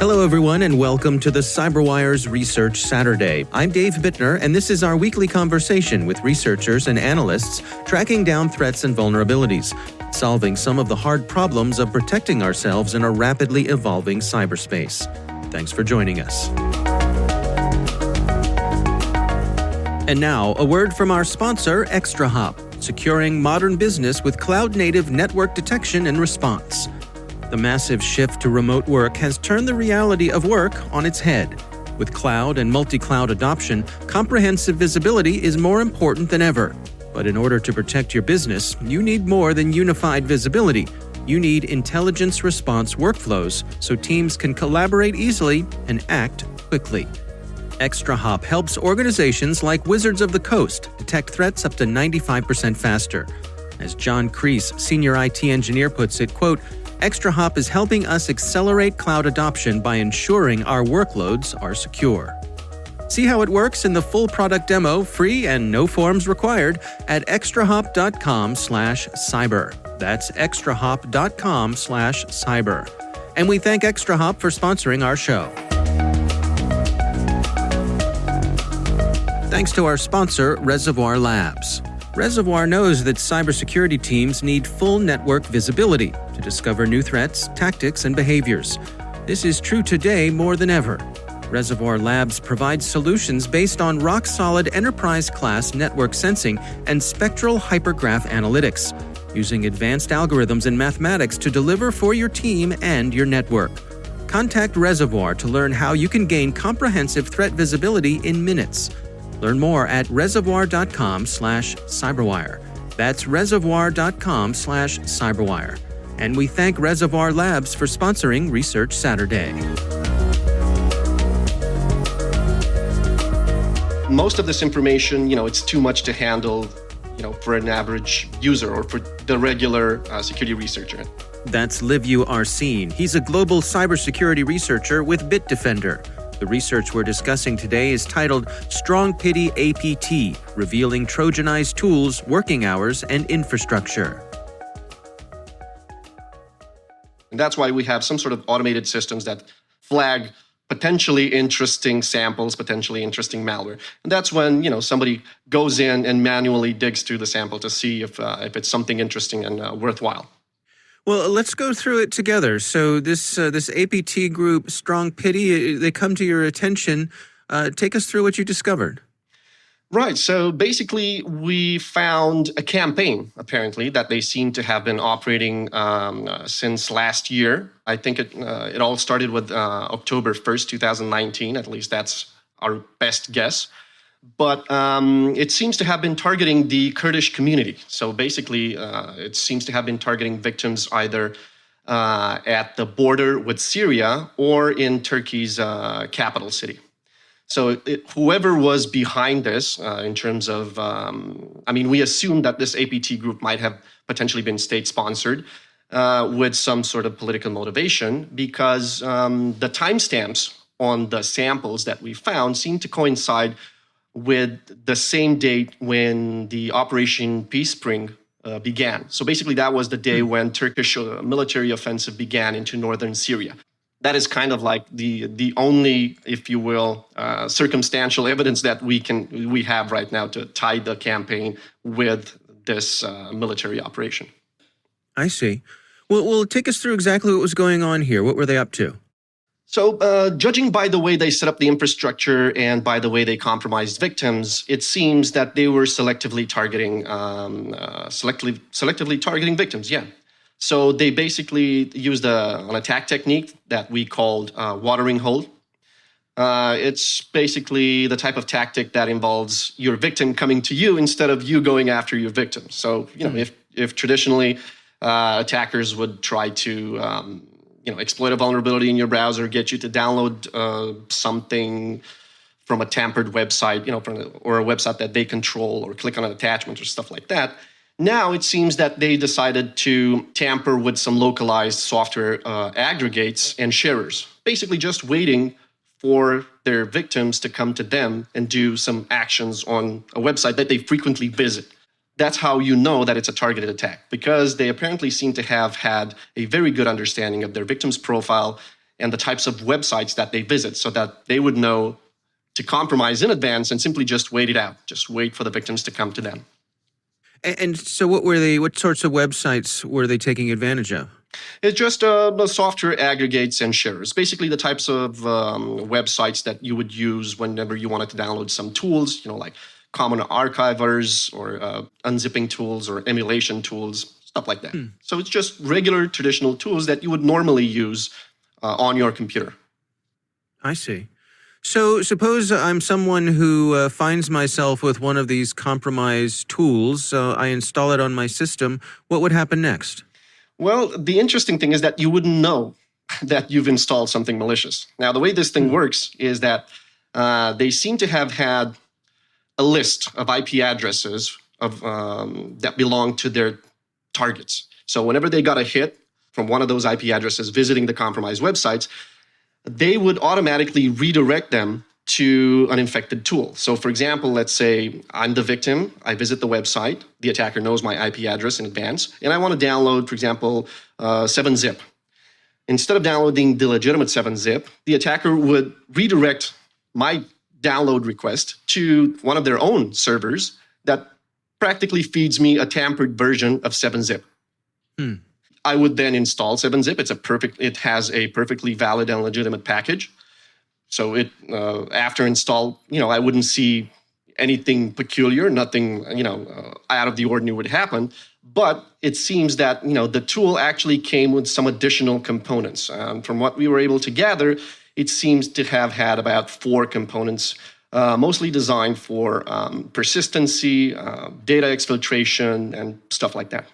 Hello, everyone, and welcome to the CyberWire's Research Saturday. I'm Dave Bittner, and this is our weekly conversation with researchers and analysts tracking down threats and vulnerabilities, solving some of the hard problems of protecting ourselves in a rapidly evolving cyberspace. Thanks for joining us. And now, a word from our sponsor, ExtraHop, securing modern business with cloud-native network detection and response. The massive shift to remote work has turned the reality of work on its head. With cloud and multi-cloud adoption, comprehensive visibility is more important than ever. But in order to protect your business, you need more than unified visibility. You need intelligence response workflows so teams can collaborate easily and act quickly. ExtraHop helps organizations like Wizards of the Coast detect threats up to 95% faster. As John Kreese, senior IT engineer, puts it, quote, ExtraHop is helping us accelerate cloud adoption by ensuring our workloads are secure. See how it works in the full product demo, free and no forms required, at extrahop.com/cyber. That's extrahop.com/cyber. And we thank ExtraHop for sponsoring our show. Thanks to our sponsor, Reservoir Labs. Reservoir knows that cybersecurity teams need full network visibility to discover new threats, tactics, and behaviors. This is true today more than ever. Reservoir Labs provides solutions based on rock-solid enterprise-class network sensing and spectral hypergraph analytics, using advanced algorithms and mathematics to deliver for your team and your network. Contact Reservoir to learn how you can gain comprehensive threat visibility in minutes. Learn more at reservoir.com/cyberwire. That's reservoir.com/cyberwire. And we thank Reservoir Labs for sponsoring Research Saturday. Most of this information, it's too much to handle, for an average user or for the regular security researcher. That's Liviu Arsene. He's a global cybersecurity researcher with Bitdefender. The research we're discussing today is titled StrongPity APT, Revealing Trojanized Tools, Working Hours, and Infrastructure. And that's why we have some sort of automated systems that flag potentially interesting samples, potentially interesting malware. And that's when, somebody goes in and manually digs through the sample to see if it's something interesting and worthwhile. Well, let's go through it together. So this APT group, StrongPity, they come to your attention. Take us through what you discovered. Right. So basically, we found a campaign, apparently, that they seem to have been operating since last year. I think it all started with October 1st, 2019. At least that's our best guess. But it seems to have been targeting the Kurdish community. So basically, it seems to have been targeting victims either at the border with Syria or in Turkey's capital city. So whoever was behind this in terms of, we assume that this APT group might have potentially been state-sponsored with some sort of political motivation because the timestamps on the samples that we found seem to coincide with the same date when the Operation Peace Spring began. So basically, that was the day when Turkish military offensive began into northern Syria. That is kind of like the only, if you will, circumstantial evidence that we have right now to tie the campaign with this military operation. I see. Well, take us through exactly what was going on here. What were they up to? So judging by the way they set up the infrastructure and by the way they compromised victims, it seems that they were selectively targeting victims, yeah. So they basically used an attack technique that we called watering hole. It's basically the type of tactic that involves your victim coming to you instead of you going after your victim. So, if traditionally attackers would try to exploit a vulnerability in your browser, get you to download something from a tampered website, or a website that they control, or click on an attachment or stuff like that. Now it seems that they decided to tamper with some localized software aggregates and sharers, basically just waiting for their victims to come to them and do some actions on a website that they frequently visit. That's how you know that it's a targeted attack, because they apparently seem to have had a very good understanding of their victim's profile and the types of websites that they visit so that they would know to compromise in advance and simply just wait it out, just wait for the victims to come to them. And so what sorts of websites were they taking advantage of? It's just the software aggregates and shares, basically the types of websites that you would use whenever you wanted to download some tools, like common archivers or unzipping tools or emulation tools, stuff like that. So it's just regular traditional tools that you would normally use on your computer. I see. So suppose I'm someone who finds myself with one of these compromised tools. I install it on my system. What would happen next? Well, the interesting thing is that you wouldn't know that you've installed something malicious. Now, the way this thing works is that they seem to have had a list of IP addresses that belong to their targets. So whenever they got a hit from one of those IP addresses visiting the compromised websites, they would automatically redirect them to an infected tool. So for example, let's say I'm the victim, I visit the website, the attacker knows my IP address in advance, and I want to download, for example, 7-zip. Instead of downloading the legitimate 7-zip, the attacker would redirect my download request to one of their own servers that practically feeds me a tampered version of 7-zip. I would then install 7-zip. It has a perfectly valid and legitimate package. So after install, I wouldn't see anything peculiar, nothing, out of the ordinary would happen. But it seems that, the tool actually came with some additional components. From what we were able to gather, it seems to have had about 4 components, mostly designed for persistency, data exfiltration, and stuff like that.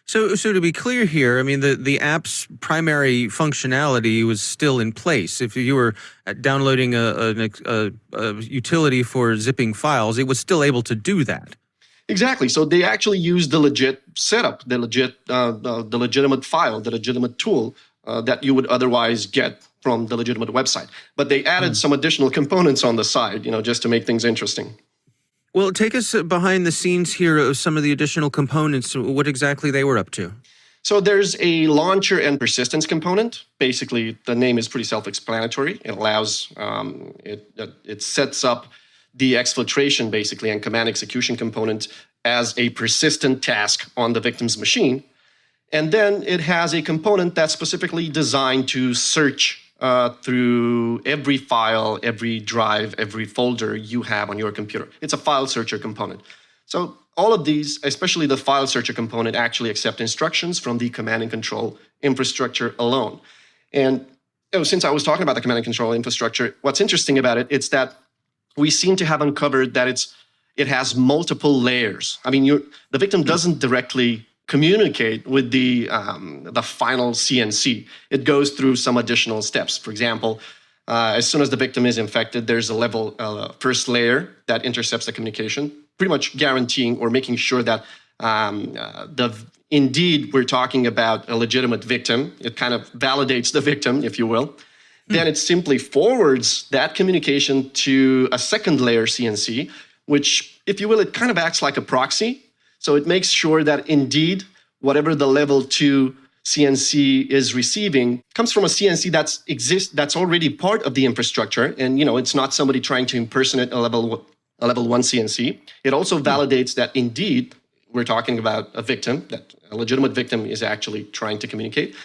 So to be clear here, I mean, the app's primary functionality was still in place. If you were downloading a utility for zipping files, it was still able to do that. Exactly. So they actually used the legit setup, the legitimate file, the legitimate tool that you would otherwise get from the legitimate website. But they added some additional components on the side, just to make things interesting. Well, take us behind the scenes here of some of the additional components, what exactly they were up to. So there's a launcher and persistence component. Basically, the name is pretty self-explanatory. It allows, it sets up the exfiltration, basically, and command execution component as a persistent task on the victim's machine. And then it has a component that's specifically designed to search through every file, every drive, every folder you have on your computer. It's a file searcher component. So all of these, especially the file searcher component, actually accept instructions from the command and control infrastructure alone. And since I was talking about the command and control infrastructure, what's interesting about it is that we seem to have uncovered that it has multiple layers. I mean, the victim doesn't directly communicate with the final CNC. It goes through some additional steps. For example, as soon as the victim is infected, there's a first layer that intercepts the communication, pretty much guaranteeing or making sure that indeed we're talking about a legitimate victim. It kind of validates the victim, if you will. Then it simply forwards that communication to a second layer CNC, which, if you will, it kind of acts like a proxy. So it makes sure that indeed whatever the level 2 CNC is receiving comes from a CNC that's already part of the infrastructure, and it's not somebody trying to impersonate a level 1 CNC. It also validates that indeed we're talking about a victim, that a legitimate victim is actually trying to communicate.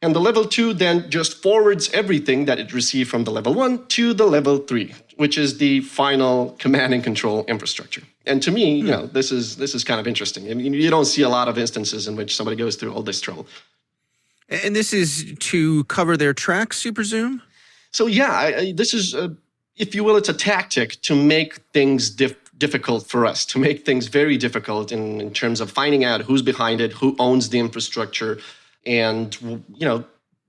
And the level 2 then just forwards everything that it received from the level 1 to the level 3, which is the final command and control infrastructure. And to me, this is kind of interesting. I mean, you don't see a lot of instances in which somebody goes through all this trouble. And this is to cover their tracks, you presume? So yeah, this is, if you will, it's a tactic to make things difficult for us, to make things very difficult in terms of finding out who's behind it, who owns the infrastructure, and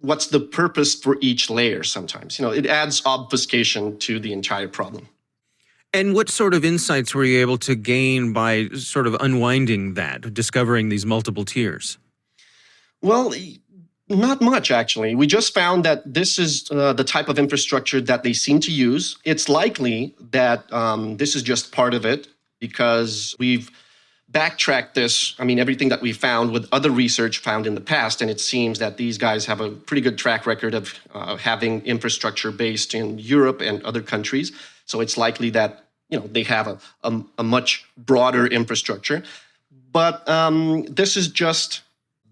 what's the purpose for each layer sometimes. It adds obfuscation to the entire problem. And what sort of insights were you able to gain by sort of unwinding that, discovering these multiple tiers? Well, not much, actually. We just found that this is the type of infrastructure that they seem to use. It's likely that this is just part of it because we've backtracked this, everything that we found with other research found in the past, and it seems that these guys have a pretty good track record of having infrastructure based in Europe and other countries. So it's likely that they have a much broader infrastructure. But this is just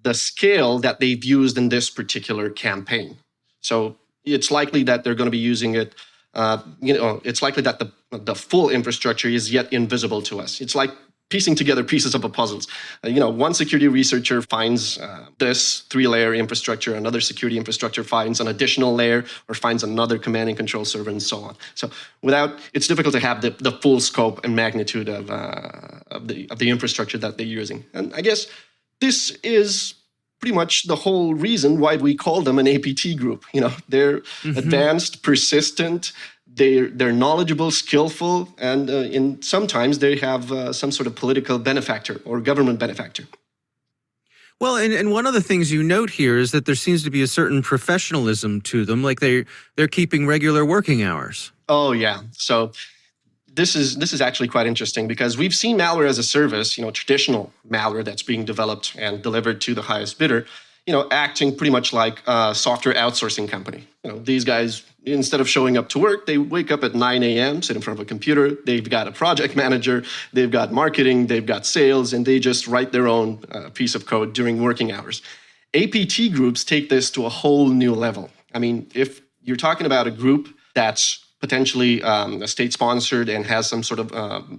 the scale that they've used in this particular campaign. So it's likely that they're going to be using it. It's likely that the full infrastructure is yet invisible to us. It's like piecing together pieces of a puzzle. One security researcher finds this 3-layer infrastructure, another security infrastructure finds an additional layer, or finds another command and control server, and so on. So it's difficult to have the full scope and magnitude of the infrastructure that they're using. And I guess this is pretty much the whole reason why we call them an APT group. They're advanced, persistent. They're knowledgeable, skillful, and sometimes they have some sort of political benefactor or government benefactor. Well, and one of the things you note here is that there seems to be a certain professionalism to them, like they're keeping regular working hours. Oh yeah. So this is actually quite interesting, because we've seen malware as a service, traditional malware that's being developed and delivered to the highest bidder, acting pretty much like a software outsourcing company. These guys, instead of showing up to work, they wake up at 9 a.m., sit in front of a computer. They've got a project manager, they've got marketing, they've got sales, and they just write their own piece of code during working hours. APT groups take this to a whole new level. If you're talking about a group that's potentially state-sponsored and has some sort of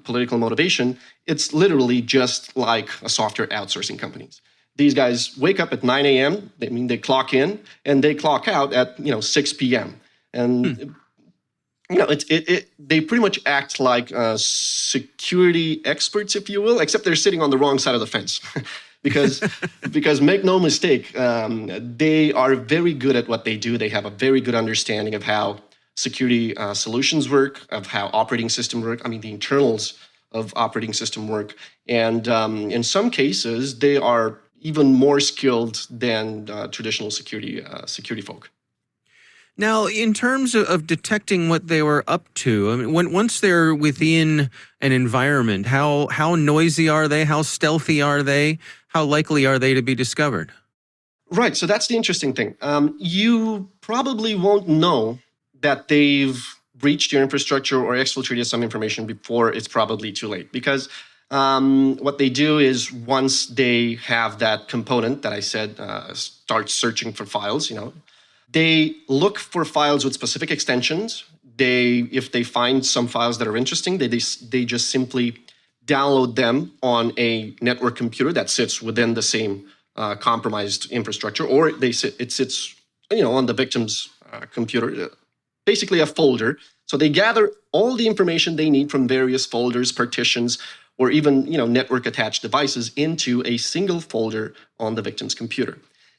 political motivation, it's literally just like a software outsourcing company. These guys wake up at 9 a.m., they clock in, and they clock out at 6 p.m. And they pretty much act like security experts, if you will, except they're sitting on the wrong side of the fence. because make no mistake, they are very good at what they do. They have a very good understanding of how security solutions work, of how operating system work. The internals of operating system work. And in some cases, they are even more skilled than traditional security folk. Now, in terms of detecting what they were up to, once they're within an environment, how noisy are they? How stealthy are they? How likely are they to be discovered? Right. So that's the interesting thing. You probably won't know that they've breached your infrastructure or exfiltrated some information before it's probably too late, because what they do is, once they have that component that I said, start searching for files, they look for files with specific extensions. If they find some files that are interesting, they just simply download them on a network computer that sits within the same compromised infrastructure, or it sits on the victim's computer, basically a folder. So they gather all the information they need from various folders, partitions, or even network attached devices into a single folder on the victim's computer.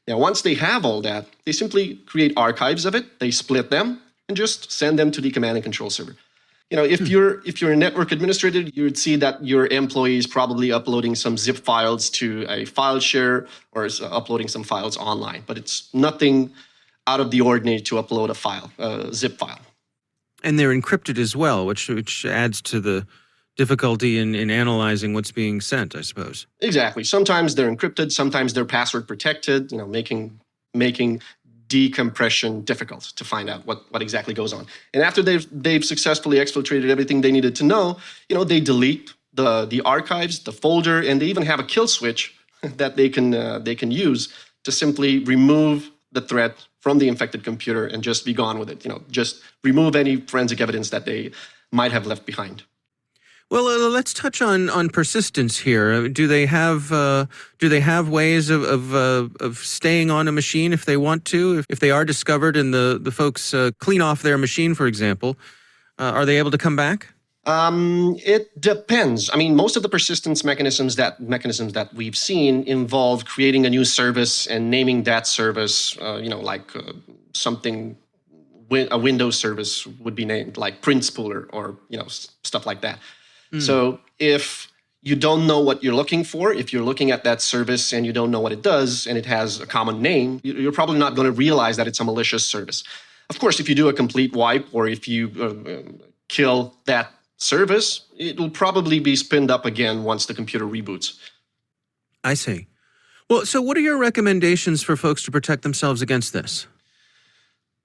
Now, once they have all that, they simply create archives of it, they split them, and just send them to the command and control server. If you're a network administrator, you would see that your employee is probably uploading some zip files to a file share, or is uploading some files online. But it's nothing out of the ordinary to upload a zip file. And they're encrypted as well, which adds to the difficulty in analyzing what's being sent, I suppose. Exactly. Sometimes they're encrypted, sometimes they're password protected, making decompression difficult to find out what exactly goes on. And after they've successfully exfiltrated everything they needed to know, they delete the archives, the folder, and they even have a kill switch that they can use to simply remove the threat from the infected computer and just be gone with it. Just remove any forensic evidence that they might have left behind. Well, let's touch on persistence here. Do they have ways of staying on a machine if they want to? If they are discovered and the folks clean off their machine, for example, are they able to come back? It depends. Most of the persistence mechanisms that we've seen involve creating a new service and naming that service, something. A Windows service would be named, like print spooler or stuff like that. So if you don't know what you're looking for, if you're looking at that service and you don't know what it does and it has a common name, you're probably not going to realize that it's a malicious service. Of course, if you do a complete wipe, or if you kill that service, it will probably be spinned up again once the computer reboots. I see. Well, so what are your recommendations for folks to protect themselves against this?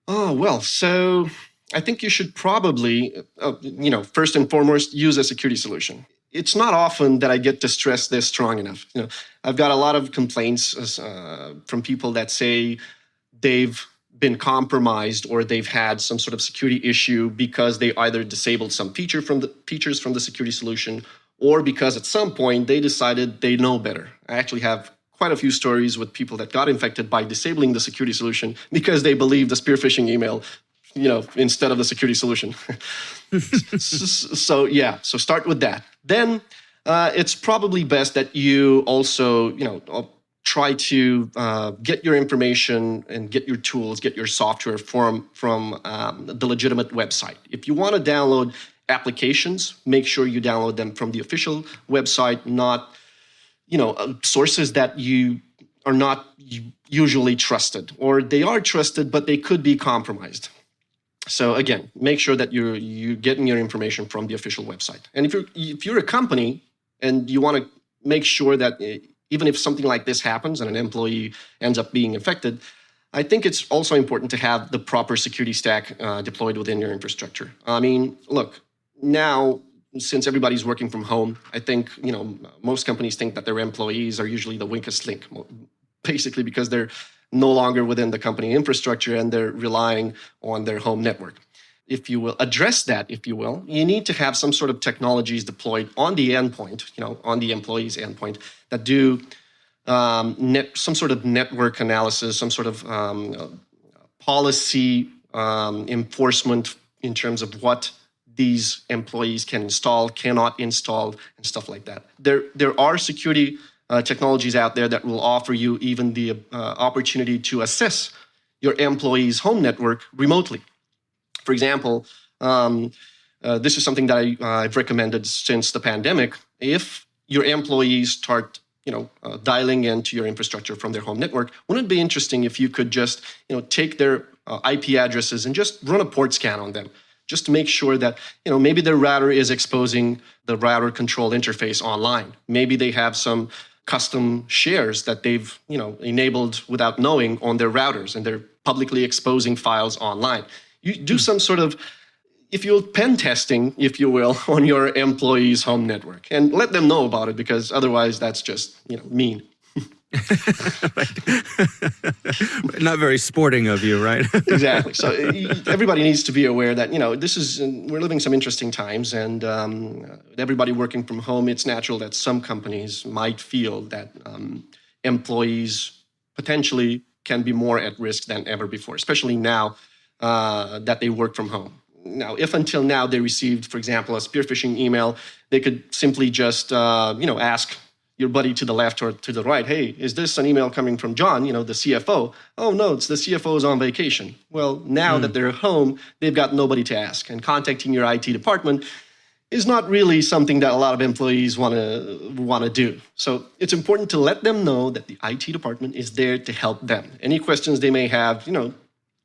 Oh, well, so I think you should probably, first and foremost, use a security solution. It's not often that I get to stress this strong enough. I've got a lot of complaints from people that say they've been compromised or they've had some sort of security issue because they either disabled some features from the security solution, or because at some point they decided they know better. I actually have quite a few stories with people that got infected by disabling the security solution because they believed the spear phishing email, instead of the security solution. So start with that. Then it's probably best that you also, try to get your information and get your tools, get your software from the legitimate website. If you want to download applications, make sure you download them from the official website, not sources that you are not usually trusted, or they are trusted, but they could be compromised. So again, make sure that you're getting your information from the official website. And if you're a company and you want to make sure that even if something like this happens and an employee ends up being infected, I think it's also important to have the proper security stack deployed within your infrastructure. I mean, look, now, since everybody's working from home, I think, most companies think that their employees are usually the weakest link, basically because they're no longer within the company infrastructure and they're relying on their home network. If you will address that, you need to have some sort of technologies deployed on the endpoint, on the employee's endpoint, that do some sort of network analysis, some sort of policy enforcement in terms of what these employees can install, cannot install, and stuff like that. There are security technologies out there that will offer you even the opportunity to assess your employee's home network remotely. For example, this is something that I've recommended since the pandemic. If your employees start, dialing into your infrastructure from their home network, wouldn't it be interesting if you could just, take their IP addresses and just run a port scan on them, just to make sure that, maybe their router is exposing the router control interface online. Maybe they have some custom shares that they've, enabled without knowing on their routers, and they're publicly exposing files online. You do some sort of, if you will, pen testing, if you will, on your employees' home network, and let them know about it, because otherwise that's just, mean. Not very sporting of you, right? Exactly. So everybody needs to be aware that, we're living some interesting times, and everybody working from home, it's natural that some companies might feel that employees potentially can be more at risk than ever before, especially now that they work from home. Now, if until now they received, for example, a spear phishing email, they could simply just, ask your buddy to the left or to the right, hey, is this an email coming from John, the CFO? Oh, no, it's the CFO's on vacation. Well, now that they're home, they've got nobody to ask. And contacting your IT department is not really something that a lot of employees want to do. So it's important to let them know that the IT department is there to help them. Any questions they may have,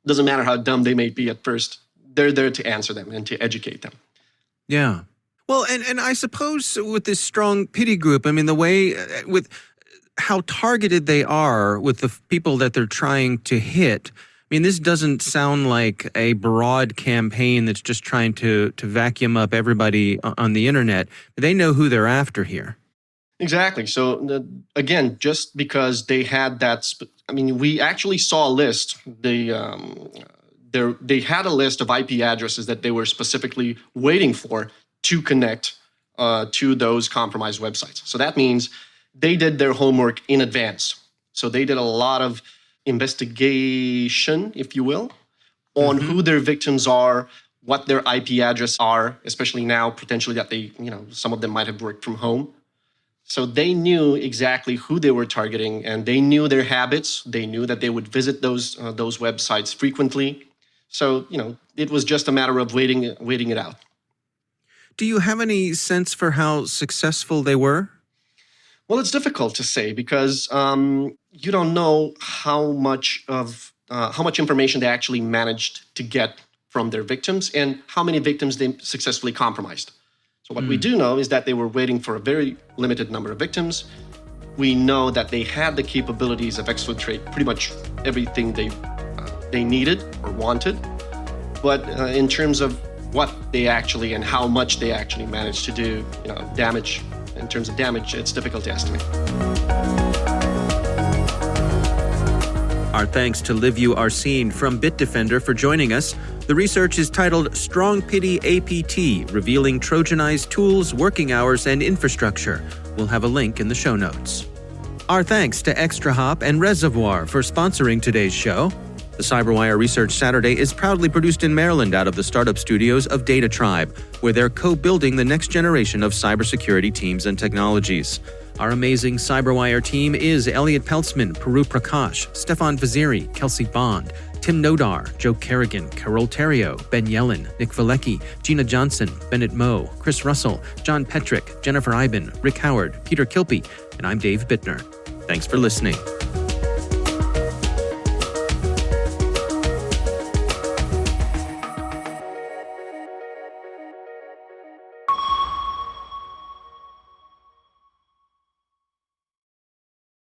doesn't matter how dumb they may be at first, they're there to answer them and to educate them. Yeah. Well, and I suppose with this StrongPity group, I mean, the way with how targeted they are with the people that they're trying to hit, I mean, this doesn't sound like a broad campaign that's just trying to vacuum up everybody on the internet. They know who they're after here. Exactly. So again, just because they had that, we actually saw a list. They had a list of IP addresses that they were specifically waiting for to connect to those compromised websites. So that means they did their homework in advance. So they did a lot of investigation, if you will, on who their victims are, what their IP addresses are, especially now potentially that they, some of them might have worked from home. So they knew exactly who they were targeting, and they knew their habits. They knew that they would visit those websites frequently. So, it was just a matter of waiting it out. Do you have any sense for how successful they were? Well, it's difficult to say because you don't know how much information they actually managed to get from their victims and how many victims they successfully compromised. So what we do know is that they were waiting for a very limited number of victims. We know that they had the capabilities of exfiltrate pretty much everything they needed or wanted. But in terms of what they actually and how much they actually managed to do, damage, in terms of damage, it's difficult to estimate. Our thanks to Liviu Arsene from Bitdefender for joining us. The research is titled StrongPity APT, Revealing Trojanized Tools, Working Hours, and Infrastructure. We'll have a link in the show notes. Our thanks to ExtraHop and Reservoir for sponsoring today's show. The CyberWire Research Saturday is proudly produced in Maryland out of the startup studios of Data Tribe, where they're co-building the next generation of cybersecurity teams and technologies. Our amazing CyberWire team is Elliot Peltzman, Peru Prakash, Stefan Vaziri, Kelsey Bond, Tim Nodar, Joe Kerrigan, Carol Terrio, Ben Yellen, Nick Valecki, Gina Johnson, Bennett Moe, Chris Russell, John Petrick, Jennifer Iben, Rick Howard, Peter Kilpie, and I'm Dave Bittner. Thanks for listening.